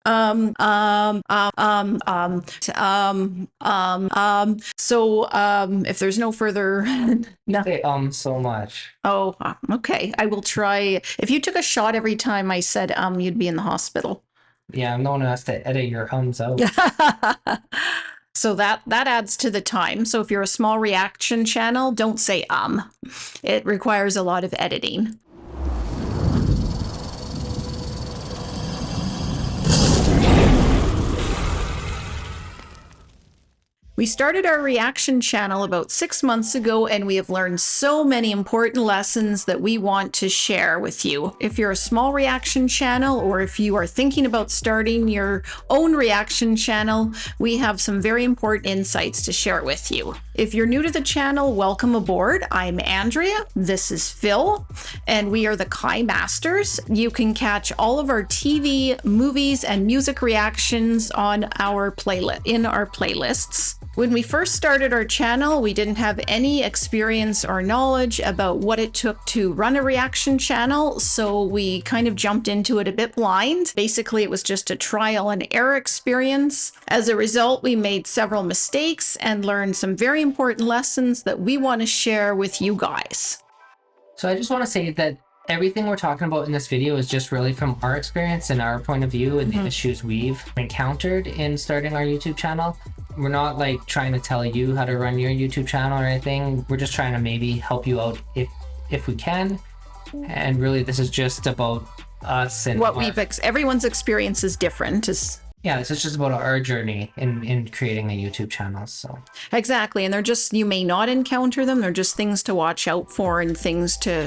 If there's no further, no. Say so much. Oh, okay. I will try. If you took a shot every time I said you'd be in the hospital. Yeah, no one has to edit your ums out. So that adds to the time. So if you're a small reaction channel, don't say It requires a lot of editing. We started our reaction channel about 6 months ago, and we have learned so many important lessons that we want to share with you. If you're a small reaction channel, or if you are thinking about starting your own reaction channel, we have some very important insights to share with you. If you're new to the channel, welcome aboard. I'm Andrea, this is Phil, and we are the Kai Masters. You can catch all of our TV, movies, and music reactions on our playlists. When we first started our channel, we didn't have any experience or knowledge about what it took to run a reaction channel, so we kind of jumped into it a bit blind. Basically, it was just a trial and error experience. As a result, we made several mistakes and learned some very important lessons that we want to share with you guys. So I just want to say that everything we're talking about in this video is just really from our experience and our point of view and the issues we've encountered in starting our YouTube channel. We're not like trying to tell you how to run your YouTube channel or anything. We're just trying to maybe help you out if we can. And really, this is just about us and what everyone's experience is different. Yeah, this is just about our journey in creating a YouTube channel. So exactly, and they're just, you may not encounter them. They're just things to watch out for and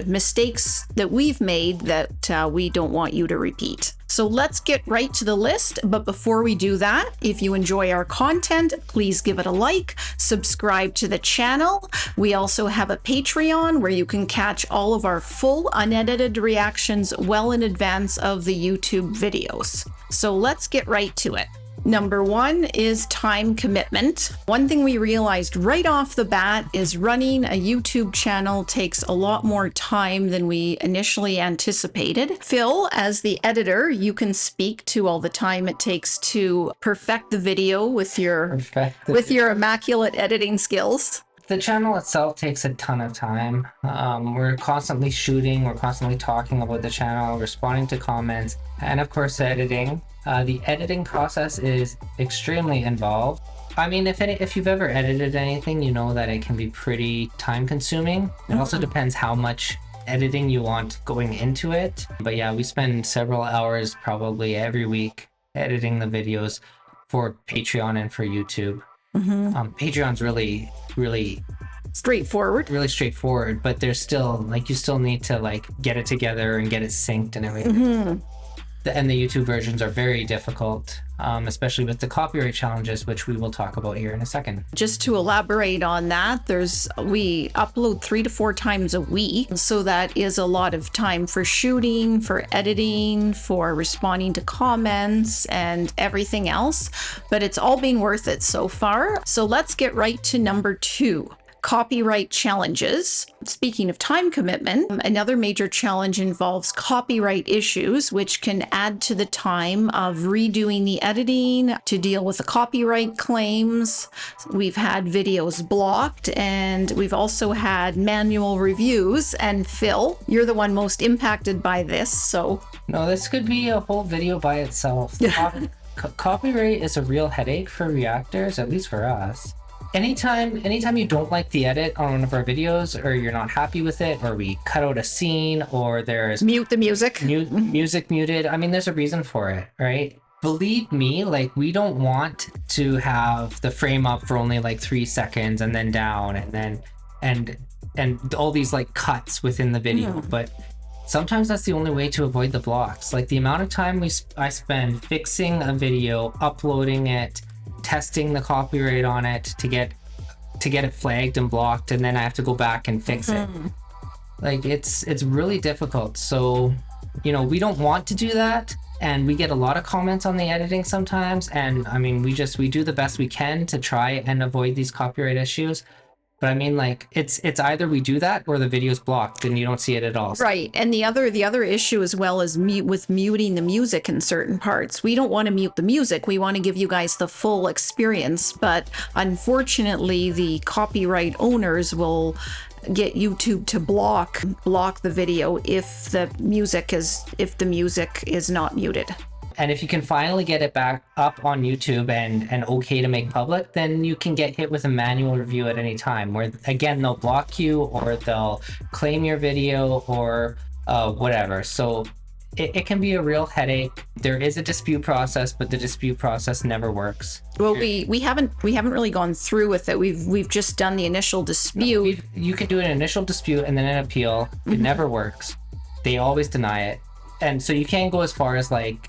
mistakes that we've made that we don't want you to repeat. So let's get right to the list. But before we do that, if you enjoy our content, please give it a like, subscribe to the channel. We also have a Patreon where you can catch all of our full unedited reactions well in advance of the YouTube videos. So let's get right to it. Number one is time commitment. One thing we realized right off the bat is running a YouTube channel takes a lot more time than we initially anticipated. Phil, as the editor, you can speak to all the time it takes to perfect the video with your immaculate editing skills. The channel itself takes a ton of time. We're constantly shooting, we're constantly talking about the channel, responding to comments, and of course editing. The editing process is extremely involved. I mean, if you've ever edited anything, you know that it can be pretty time consuming. It also depends how much editing you want going into it. But yeah, we spend several hours probably every week editing the videos for Patreon and for YouTube. Patreon's really straightforward, but there's still you still need to get it together and get it synced and everything. And the YouTube versions are very difficult, especially with the copyright challenges, which we will talk about here in a second. Just to elaborate on that, we upload 3 to 4 times a week, so that is a lot of time for shooting, for editing, for responding to comments and everything else, but it's all been worth it so far. So let's get right to number 2. Copyright challenges. Speaking of time commitment, another major challenge involves copyright issues, which can add to the time of redoing the editing to deal with the copyright claims. We've had videos blocked, and we've also had manual reviews. And Phil, you're the one most impacted by this, so... No, this could be a whole video by itself. Copyright is a real headache for reactors, at least for us. Anytime you don't like the edit on one of our videos, or you're not happy with it, or we cut out a scene, or there's mute the music, music muted. I mean, there's a reason for it, right? Believe me, we don't want to have the frame up for only 3 seconds and then down and all these cuts within the video. But sometimes that's the only way to avoid the blocks. The amount of time I spend fixing a video, uploading it, testing the copyright on it to get it flagged and blocked, and then I have to go back and fix it. It's really difficult. So, we don't want to do that, and we get a lot of comments on the editing sometimes, and I mean, we do the best we can to try and avoid these copyright issues. But I mean, like, it's either we do that or the video's blocked and you don't see it at all. Right. And the other issue as well is with muting the music in certain parts. We don't want to mute the music. We want to give you guys the full experience, but unfortunately the copyright owners will get YouTube to block the video if the music is not muted. And if you can finally get it back up on YouTube and okay to make public, then you can get hit with a manual review at any time where, again, they'll block you or they'll claim your video or whatever. So it can be a real headache. There is a dispute process, but the dispute process never works. Well, we haven't really gone through with it. We've just done the initial dispute. You can do an initial dispute and then an appeal. It never works. They always deny it. And so you can't go as far as like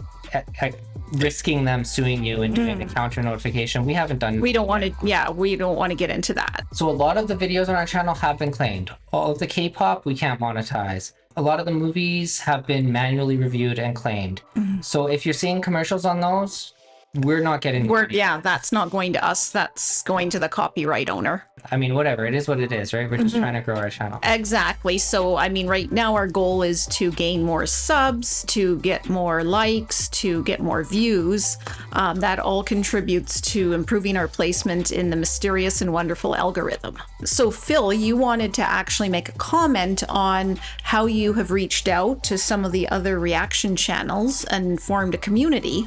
risking them suing you and doing a counter notification. We haven't done. We don't want to get into that. So a lot of the videos on our channel have been claimed. All of the K-pop we can't monetize. A lot of the movies have been manually reviewed and claimed. So if you're seeing commercials on those, we're not getting. That's not going to us. That's going to the copyright owner. I mean, whatever. It is what it is, right? We're just trying to grow our channel. Exactly. So, I mean, right now our goal is to gain more subs, to get more likes, to get more views. That all contributes to improving our placement in the mysterious and wonderful algorithm. So, Phil, you wanted to actually make a comment on how you have reached out to some of the other reaction channels and formed a community.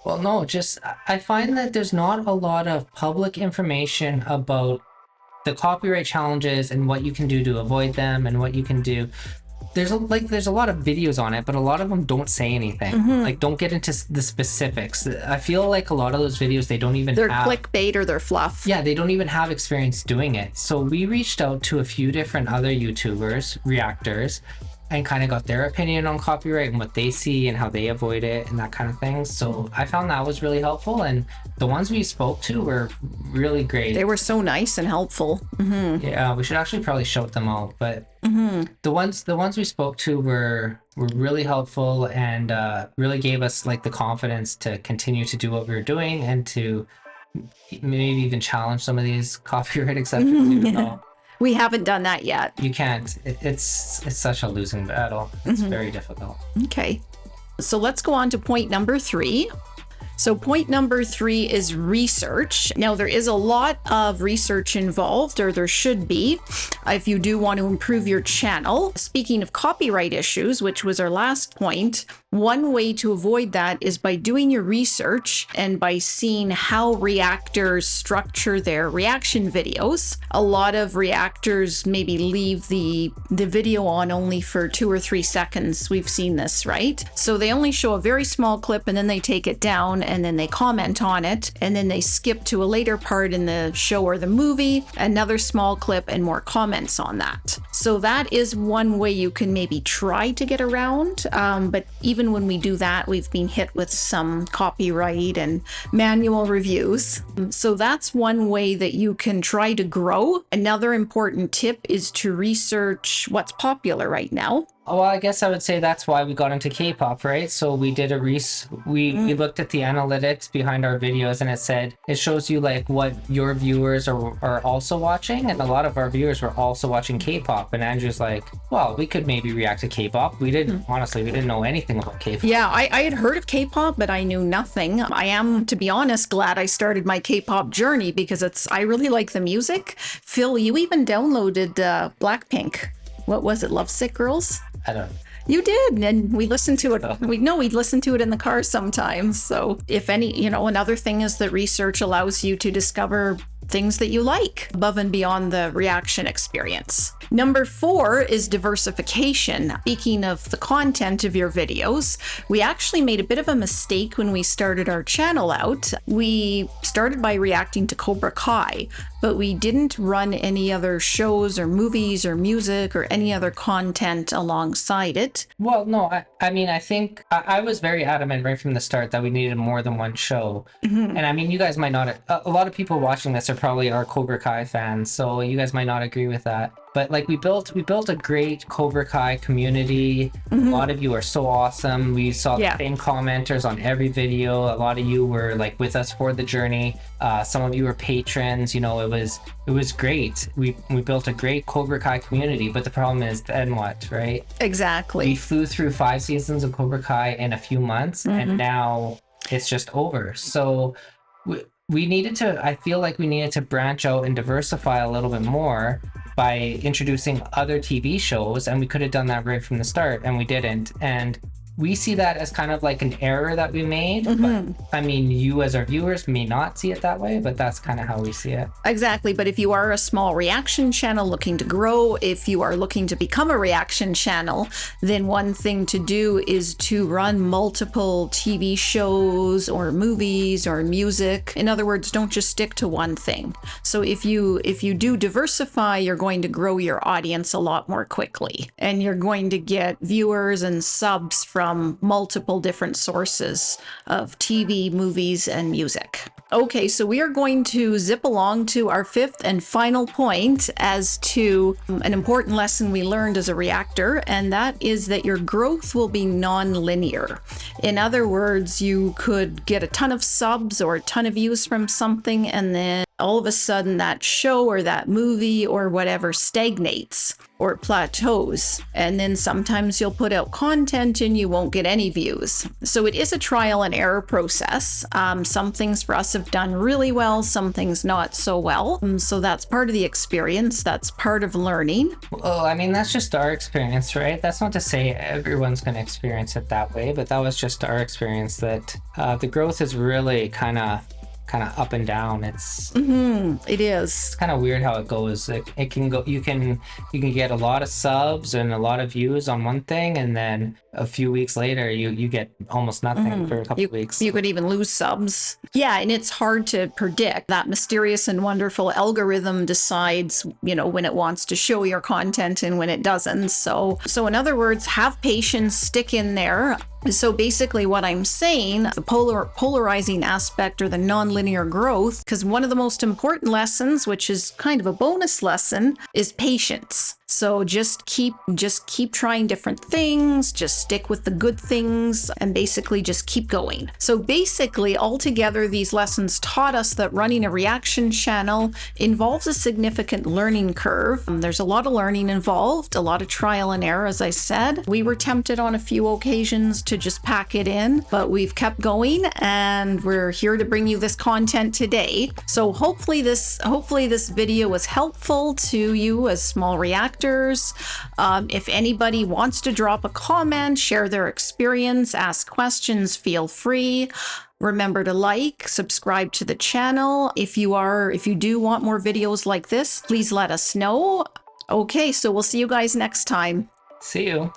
Well, no, just I find that there's not a lot of public information about the copyright challenges and what you can do to avoid them and what you can do. There's a lot of videos on it, but a lot of them don't say anything. Like, don't get into the specifics. I feel like a lot of those videos, they're clickbait or they're fluff. Yeah, they don't even have experience doing it. So we reached out to a few different other YouTubers, reactors, and kind of got their opinion on copyright and what they see and how they avoid it and that kind of thing. So I found that was really helpful, and the ones we spoke to were really great. They were so nice and helpful. Yeah, we should actually probably shout them out, but the ones we spoke to were really helpful and really gave us like the confidence to continue to do what we were doing and to maybe even challenge some of these copyright exceptions. Even though we haven't done that yet. You can't. It's such a losing battle. It's very difficult. Okay. So let's go on to point number 3. So point number 3 is research. Now, there is a lot of research involved, or there should be, if you do want to improve your channel. Speaking of copyright issues, which was our last point, one way to avoid that is by doing your research and by seeing how reactors structure their reaction videos. A lot of reactors maybe leave the video on only for 2 or 3 seconds. We've seen this, right? So they only show a very small clip and then they take it down and then they comment on it, and then they skip to a later part in the show or the movie, another small clip and more comments on that. So that is one way you can maybe try to get around, but even when we do that, we've been hit with some copyright and manual reviews. So that's one way that you can try to grow. Another important tip is to research what's popular right now. Well, I guess I would say that's why we got into K-pop, right? So we did we looked at the analytics behind our videos, and it shows you like what your viewers are also watching, and a lot of our viewers were also watching K-pop. And Andrew's like, well, we could maybe react to K-pop. We didn't know anything about K-pop. Yeah, I had heard of K-pop, but I knew nothing. I am, to be honest, glad I started my K-pop journey because I really like the music. Phil, you even downloaded Blackpink. What was it? Lovesick Girls? I don't know. You did, and we listened to it. We listen to it in the car sometimes. So if any, another thing is that research allows you to discover things that you like above and beyond the reaction experience. Number 4 is diversification. Speaking of the content of your videos, we actually made a bit of a mistake when we started our channel out. We started by reacting to Cobra Kai, but we didn't run any other shows or movies or music or any other content alongside it. Well, no, I mean, I think I was very adamant right from the start that we needed more than one show. And I mean, you guys might not, a lot of people watching this are probably our Cobra Kai fans, so you guys might not agree with that. But like we built a great Cobra Kai community. A lot of you are so awesome. We saw the same commenters on every video. A lot of you were like with us for the journey. Some of you were patrons. It was great. We built a great Cobra Kai community, but the problem is then what, right? Exactly. We flew through 5 seasons of Cobra Kai in a few months, and now it's just over. So we needed to, I feel like we needed to branch out and diversify a little bit more by introducing other TV shows, and we could have done that right from the start, and we didn't. And we see that as kind of like an error that we made. But I mean, you as our viewers may not see it that way, but that's kind of how we see it. Exactly. But if you are a small reaction channel looking to grow, if you are looking to become a reaction channel, then one thing to do is to run multiple TV shows or movies or music. In other words, don't just stick to one thing. So if you do diversify, you're going to grow your audience a lot more quickly, and you're going to get viewers and subs from multiple different sources of TV, movies, and music. Okay, so we are going to zip along to our fifth and final point as to an important lesson we learned as a reactor, and that is that your growth will be non-linear. In other words, you could get a ton of subs or a ton of views from something, and then all of a sudden that show or that movie or whatever stagnates or plateaus. And then sometimes you'll put out content and you won't get any views. So it is a trial and error process. Some things for us have done really well, some things not so well. So that's part of the experience. That's part of learning. Well, I mean, that's just our experience, right? That's not to say everyone's going to experience it that way, but that was just our experience, that the growth is really kind of up and down. It is kind of weird how it goes. It can go, you can get a lot of subs and a lot of views on one thing, and then a few weeks later you get almost nothing for a couple of weeks. You could even lose subs. Yeah, and it's hard to predict. That mysterious and wonderful algorithm decides, when it wants to show your content and when it doesn't. So in other words, have patience, stick in there. So basically what I'm saying, the polarizing aspect or the nonlinear growth, because one of the most important lessons, which is kind of a bonus lesson, is patience. So just keep trying different things, just stick with the good things, and basically just keep going. So basically, altogether, these lessons taught us that running a reaction channel involves a significant learning curve. There's a lot of learning involved, a lot of trial and error, as I said. We were tempted on a few occasions to just pack it in, but we've kept going, and we're here to bring you this content today. So hopefully this video was helpful to you as small reactors. If anybody wants to drop a comment, share their experience, ask questions, feel free. Remember to like, subscribe to the channel. If you do want more videos like this, please let us know. Okay, so we'll see you guys next time. See you.